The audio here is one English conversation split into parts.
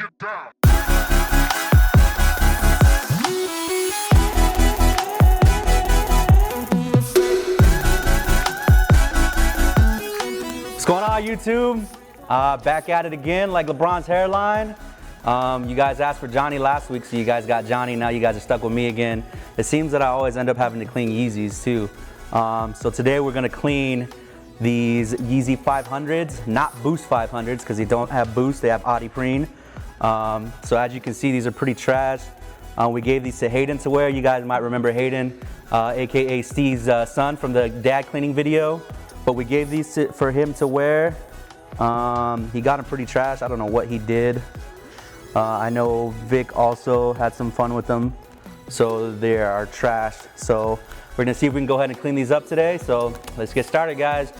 get down. What's going on, YouTube? Back at it again, like LeBron's hairline. You guys asked for Johnny last week, so you guys got Johnny. Now you guys are stuck with me again. It seems that I always end up having to clean Yeezys too. So today we're gonna clean these Yeezy 500s, not Boost 500s, because they don't have Boost, they have Adiprene. So as you can see, these are pretty trash. We gave these to Hayden to wear. You guys might remember Hayden, AKA Steve's son from the dad cleaning video. But we gave these for him to wear. He got them pretty trash. I don't know what he did. I know Vic also had some fun with them. So they are trashed. So we're gonna see if we can go ahead and clean these up today. So let's get started, guys.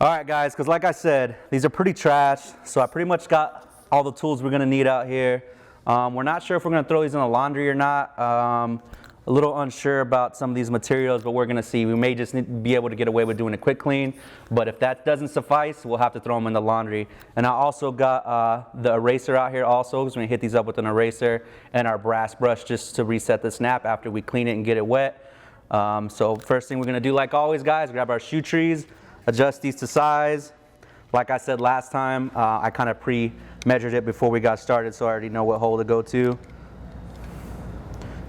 All right, guys, because like I said, these are pretty trash. So I pretty much got all the tools we're gonna need out here. We're not sure if we're gonna throw these in the laundry or not. A little unsure about some of these materials, but we're gonna see. We may just be able to get away with doing a quick clean, but if that doesn't suffice, we'll have to throw them in the laundry. And I also got the eraser out here also, because we're gonna hit these up with an eraser and our brass brush just to reset the snap after we clean it and get it wet. So first thing we're gonna do, like always, guys, grab our shoe trees, adjust these to size. Like I said last time, I kind of pre-measured it before we got started, so I already know what hole to go to.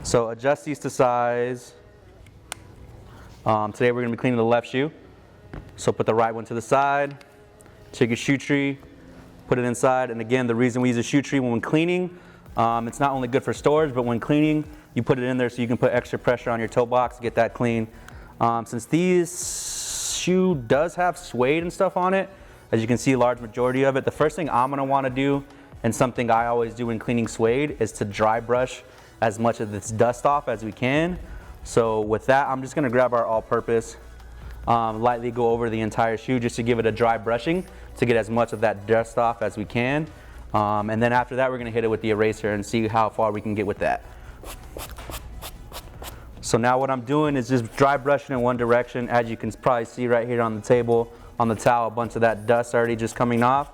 So adjust these to size. Today we're gonna be cleaning the left shoe. So put the right one to the side, take your shoe tree, put it inside. And again, the reason we use a shoe tree when cleaning, it's not only good for storage, but when cleaning, you put it in there so you can put extra pressure on your toe box to get that clean. Since these shoe does have suede and stuff on it, as you can see, a large majority of it, the first thing I'm gonna wanna do, and something I always do when cleaning suede, is to dry brush as much of this dust off as we can. So with that, I'm just gonna grab our all-purpose, lightly go over the entire shoe just to give it a dry brushing to get as much of that dust off as we can. And then after that, we're gonna hit it with the eraser and see how far we can get with that. So now what I'm doing is just dry brushing in one direction. As you can probably see right here on the table, on the towel, a bunch of that dust already just coming off.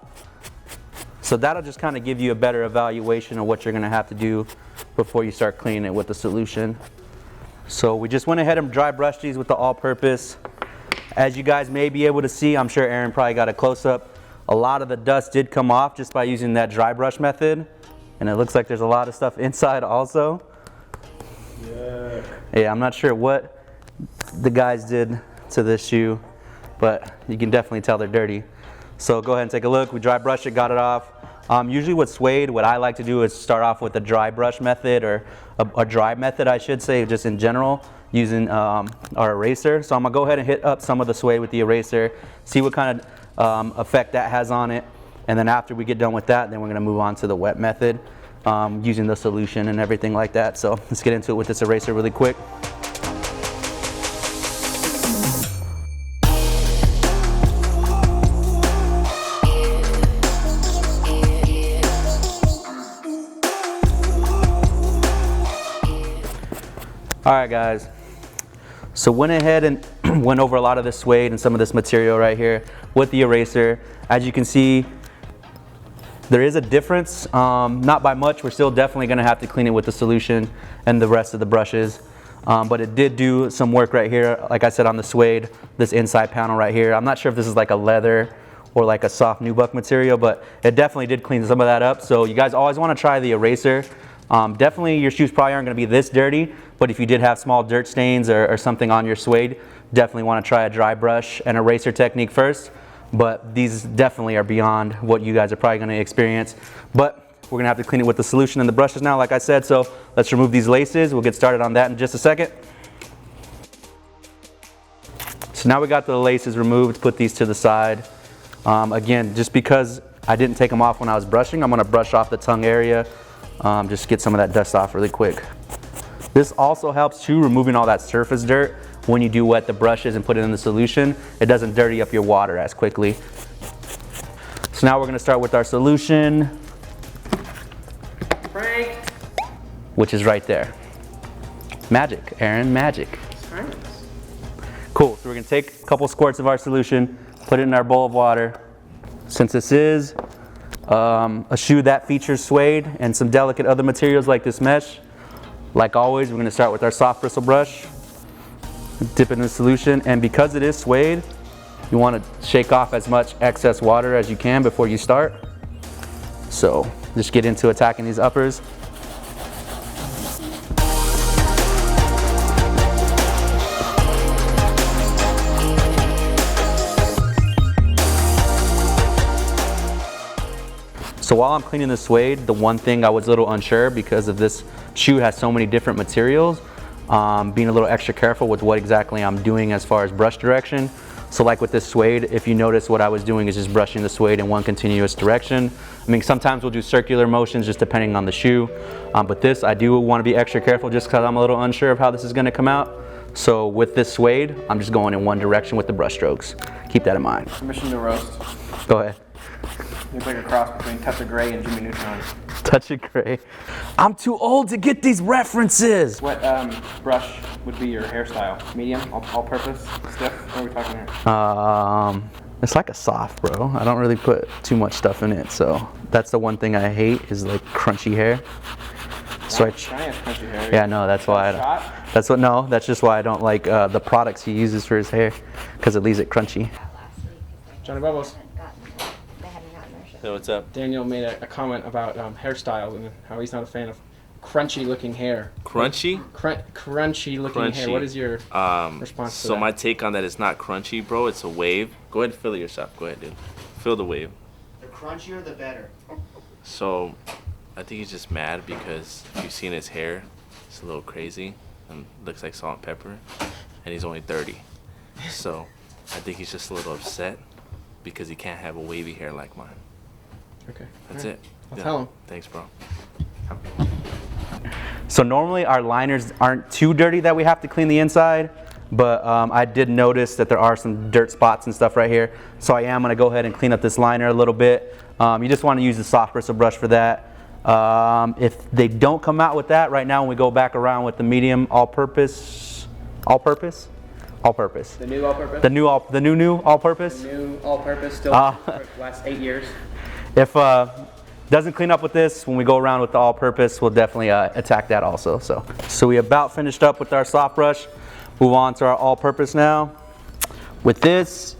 So that'll just kind of give you a better evaluation of what you're gonna have to do before you start cleaning it with the solution. So we just went ahead and dry brushed these with the all-purpose. As you guys may be able to see, I'm sure Aaron probably got a close-up. A lot of the dust did come off just by using that dry brush method. And it looks like there's a lot of stuff inside also. Yeah, I'm not sure what the guys did to this shoe, but you can definitely tell they're dirty. So go ahead and take a look. We dry brushed it, got it off. Usually with suede, what I like to do is start off with a dry brush method, or a dry method, I should say, just in general, using our eraser. So I'm gonna go ahead and hit up some of the suede with the eraser, see what kind of effect that has on it. And then after we get done with that, then we're gonna move on to the wet method, using the solution and everything like that. So let's get into it with this eraser really quick. All right, guys, so went ahead and went over a lot of this suede and some of this material right here with the eraser. As you can see, there is a difference, not by much. We're still definitely gonna have to clean it with the solution and the rest of the brushes. But it did do some work right here, like I said, on the suede, this inside panel right here. I'm not sure if this is like a leather or like a soft nubuck material, but it definitely did clean some of that up. So you guys always wanna try the eraser. Definitely your shoes probably aren't gonna be this dirty, but if you did have small dirt stains or something on your suede, definitely wanna try a dry brush and eraser technique first. But these definitely are beyond what you guys are probably gonna experience. But we're gonna have to clean it with the solution and the brushes now, like I said. So let's remove these laces. We'll get started on that in just a second. So now we got the laces removed, put these to the side. Again, just because I didn't take them off when I was brushing, I'm gonna brush off the tongue area. Just get some of that dust off really quick. This also helps too, removing all that surface dirt. When you do wet the brushes and put it in the solution, it doesn't dirty up your water as quickly. So now we're gonna start with our solution, which is right there. Magic, Aaron, magic. Cool, so we're gonna take a couple squirts of our solution, put it in our bowl of water. Since this is a shoe that features suede and some delicate other materials like this mesh, like always, we're gonna start with our soft bristle brush, dip it in the solution, and because it is suede, you wanna shake off as much excess water as you can before you start. So just get into attacking these uppers. So while I'm cleaning the suede, the one thing I was a little unsure because of this shoe has so many different materials, being a little extra careful with what exactly I'm doing as far as brush direction. So like with this suede, if you notice what I was doing is just brushing the suede in one continuous direction. I mean, sometimes we'll do circular motions just depending on the shoe. But this, I do want to be extra careful just because I'm a little unsure of how this is going to come out. So with this suede, I'm just going in one direction with the brush strokes. Keep that in mind. Permission to roast. Go ahead. Looks like a cross between Touch of Grey and Jimmy Neutron. Touch of Grey. I'm too old to get these references. What brush would be your hairstyle? Medium, all-purpose, stiff? What are we talking here? It's like a soft, bro. I don't really put too much stuff in it, so that's the one thing I hate is like crunchy hair. So Brian has crunchy hair. yeah, no, that's why. That's just why I don't like the products he uses for his hair, because it leaves it crunchy. Johnny Bubbles. Hey, what's up? Daniel made a comment about hairstyles and how he's not a fan of crunchy looking hair. Crunchy? Crunchy looking hair. What is your response to So that? my take on that is not crunchy, bro. It's a wave. Go ahead and feel it yourself. Go ahead, dude. Feel the wave. The crunchier, the better. So I think he's just mad because if you've seen his hair, it's a little crazy and looks like salt and pepper, and he's only 30. So I think he's just a little upset because he can't have a wavy hair like mine. Okay. That's All right. it. I'll Yeah. tell him. Thanks, bro. So normally our liners aren't too dirty that we have to clean the inside, but I did notice that there are some dirt spots and stuff right here. So I am gonna go ahead and clean up this liner a little bit. You just wanna use the soft bristle brush for that. If they don't come out with that, right now when we go back around with the medium all-purpose? The new all-purpose? The new all-purpose? The new all-purpose, still for the last 8 years. If doesn't clean up with this, when we go around with the all-purpose, we'll definitely attack that also. So we about finished up with our soft brush. Move on to our all-purpose now. With this,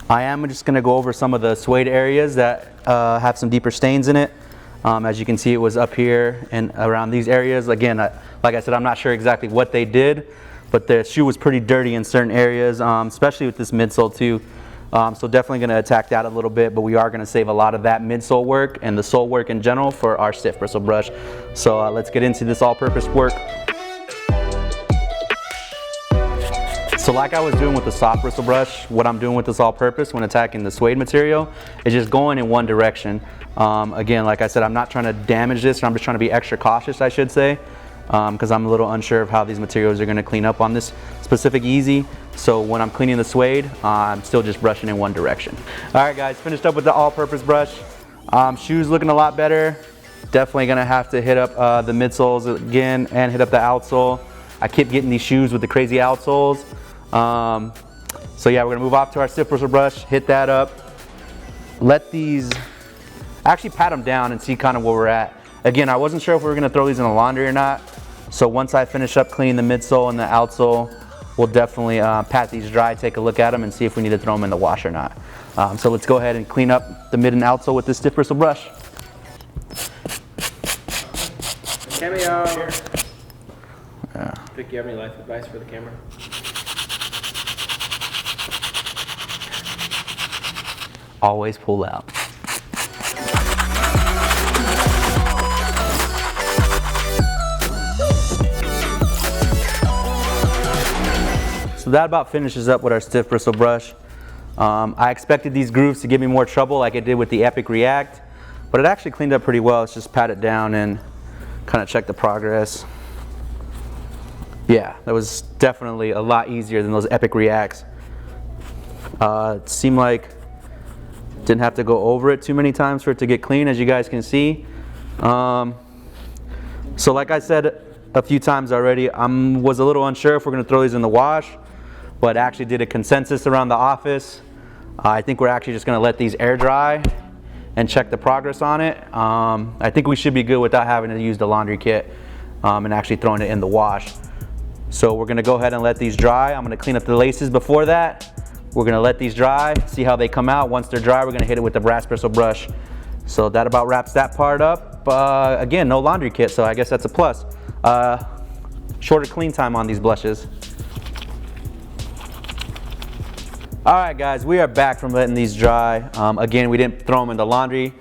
I am just gonna go over some of the suede areas that have some deeper stains in it. As you can see, it was up here and around these areas. Again, like I said, I'm not sure exactly what they did, but the shoe was pretty dirty in certain areas, especially with this midsole too. So definitely going to attack that a little bit, but we are going to save a lot of that midsole work and the sole work in general for our stiff bristle brush. So let's get into this all-purpose work. So like I was doing with the soft bristle brush, what I'm doing with this all-purpose when attacking the suede material is just going in one direction. Again, like I said, I'm not trying to damage this, I'm just trying to be extra cautious, I should say, because I'm a little unsure of how these materials are going to clean up on this specific Yeezy. So when I'm cleaning the suede, I'm still just brushing in one direction. All right guys, finished up with the all-purpose brush. Shoes looking a lot better. Definitely gonna have to hit up the midsoles again and hit up the outsole. I keep getting these shoes with the crazy outsoles. So yeah, we're gonna move off to our stiff bristle brush, hit that up. Let these, actually pat them down and see kind of where we're at. Again, I wasn't sure if we were gonna throw these in the laundry or not. So once I finish up cleaning the midsole and the outsole, we'll definitely pat these dry, take a look at them and see if we need to throw them in the wash or not. So let's go ahead and clean up the mid and outsole with this stiff bristle brush. Cameo. Yeah. Vic, you have any life advice for the camera? Always pull out. So that about finishes up with our stiff bristle brush. I expected these grooves to give me more trouble like it did with the Epic React, but it actually cleaned up pretty well. Let's just pat it down and kind of check the progress. Yeah, that was definitely a lot easier than those Epic Reacts. It seemed like didn't have to go over it too many times for it to get clean, as you guys can see. So like I said a few times already, I was a little unsure if we're gonna throw these in the wash. but actually did a consensus around the office. I think we're actually just gonna let these air dry and check the progress on it. I think we should be good without having to use the laundry kit and actually throwing it in the wash. So we're gonna go ahead and let these dry. I'm gonna clean up the laces before that. We're gonna let these dry, see how they come out. Once they're dry, we're gonna hit it with the brass bristle brush. So that about wraps that part up. Again, no laundry kit, so I guess that's a plus. Shorter clean time on these blushes. All right, guys, we are back from letting these dry. Again, we didn't throw them in the laundry.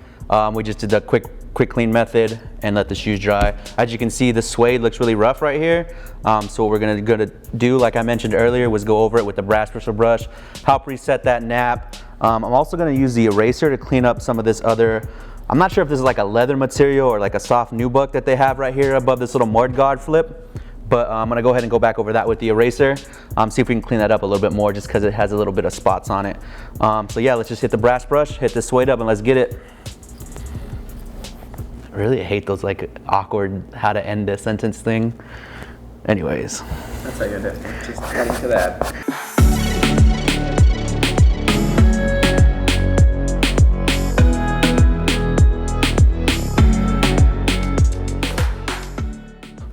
We just did the quick clean method and let the shoes dry. As you can see, the suede looks really rough right here. So what we're gonna do, like I mentioned earlier, was go over it with the brass bristle brush, help reset that nap. I'm also gonna use the eraser to clean up some of this other, I'm not sure if this is like a leather material or like a soft nubuck that they have right here above this little mud guard flip. But I'm gonna go ahead and go back over that with the eraser, see if we can clean that up a little bit more just because it has a little bit of spots on it. So yeah, let's just hit the brass brush, hit the suede up, and let's get it. I really hate those like awkward how to end a sentence thing. Anyways. That's how you do it. Just cut into that.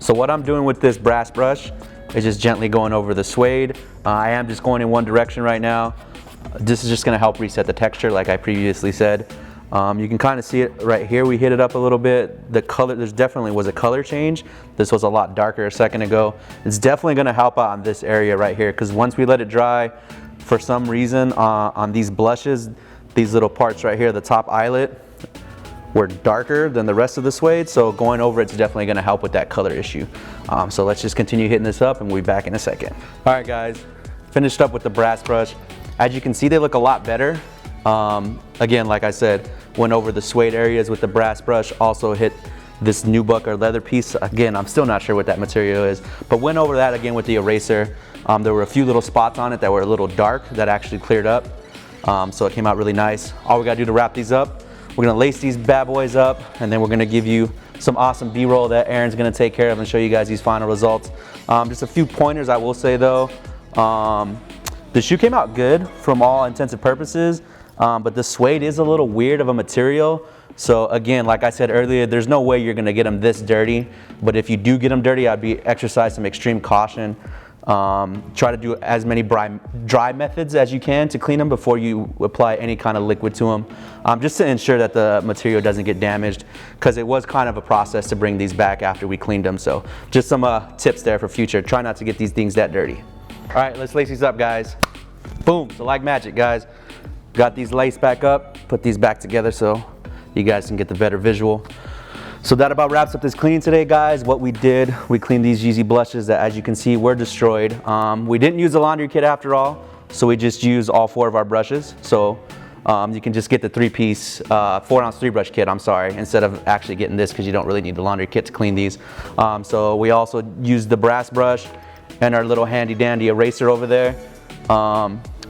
So what I'm doing with this brass brush is just gently going over the suede. I am just going in one direction right now. This is just gonna help reset the texture like I previously said. You can kind of see it right here. We hit it up a little bit. The color, there's definitely was a color change. This was a lot darker a second ago. It's definitely gonna help out on this area right here because once we let it dry, for some reason on these blushes, these little parts right here, the top eyelet, were darker than the rest of the suede, so going over it's definitely going to help with that color issue. So let's just continue hitting this up and we'll be back in a second. All right, guys, finished up with the brass brush. As you can see, they look a lot better. Again, like I said, went over the suede areas with the brass brush, also hit this nubuck or leather piece. Again, I'm still not sure what that material is, but went over that again with the eraser. There were a few little spots on it that were a little dark that actually cleared up. So it came out really nice. All we got to do to wrap these up, we're gonna lace these bad boys up, and then we're gonna give you some awesome B-roll that Aaron's gonna take care of and show you guys these final results. Just a few pointers I will say though. The shoe came out good from all intents and purposes, but the suede is a little weird of a material. So again, like I said earlier, there's no way you're gonna get them this dirty, but if you do get them dirty, I'd exercise some extreme caution. Try to do as many dry methods as you can to clean them before you apply any kind of liquid to them, just to ensure that the material doesn't get damaged, because it was kind of a process to bring these back after we cleaned them. So just some tips there for future. Try not to get these things that dirty. All right, let's lace these up, guys. Boom, so like magic, guys. Got these laced back up, put these back together so you guys can get the better visual. So that about wraps up this cleaning today, guys. What we did, we cleaned these Yeezy blushes that, as you can see, were destroyed. We didn't use the laundry kit after all, so we just used all 4 of our brushes. So you can just get the 3-piece, 4-ounce 3-brush kit, I'm sorry, instead of actually getting this because you don't really need the laundry kit to clean these. So we also used the brass brush and our little handy dandy eraser over there.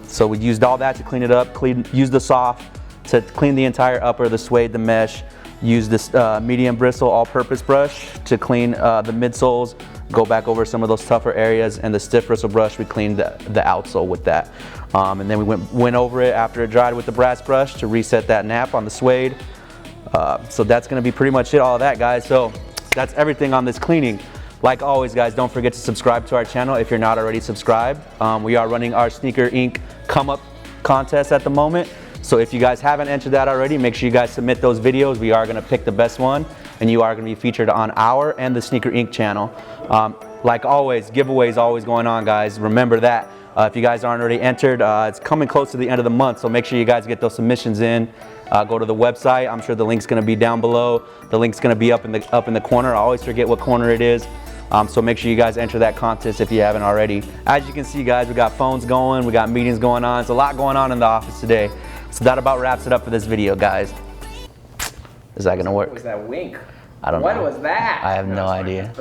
So we used all that to clean it up, used the soft to clean the entire upper, the suede, the mesh. Use this medium bristle all-purpose brush to clean the midsoles, go back over some of those tougher areas, and the stiff bristle brush, we cleaned the outsole with that. And then we went over it after it dried with the brass brush to reset that nap on the suede. So that's gonna be pretty much it, all of that, guys. So that's everything on this cleaning. Like always, guys, don't forget to subscribe to our channel if you're not already subscribed. We are running our Sneaker Inc. Come Up contest at the moment. So if you guys haven't entered that already, make sure you guys submit those videos. We are gonna pick the best one, and you are gonna be featured on our and the Sneaker Inc. channel. Like always, giveaways always going on, guys. Remember that. If you guys aren't already entered, it's coming close to the end of the month, so make sure you guys get those submissions in. Go to the website. I'm sure the link's gonna be down below. The link's gonna be up in the corner. I always forget what corner it is. So make sure you guys enter that contest if you haven't already. As you can see, guys, we got phones going, we got meetings going on. It's a lot going on in the office today. So that about wraps it up for this video, guys. Is that gonna work? What was that wink? I don't know. What was that? I have no idea.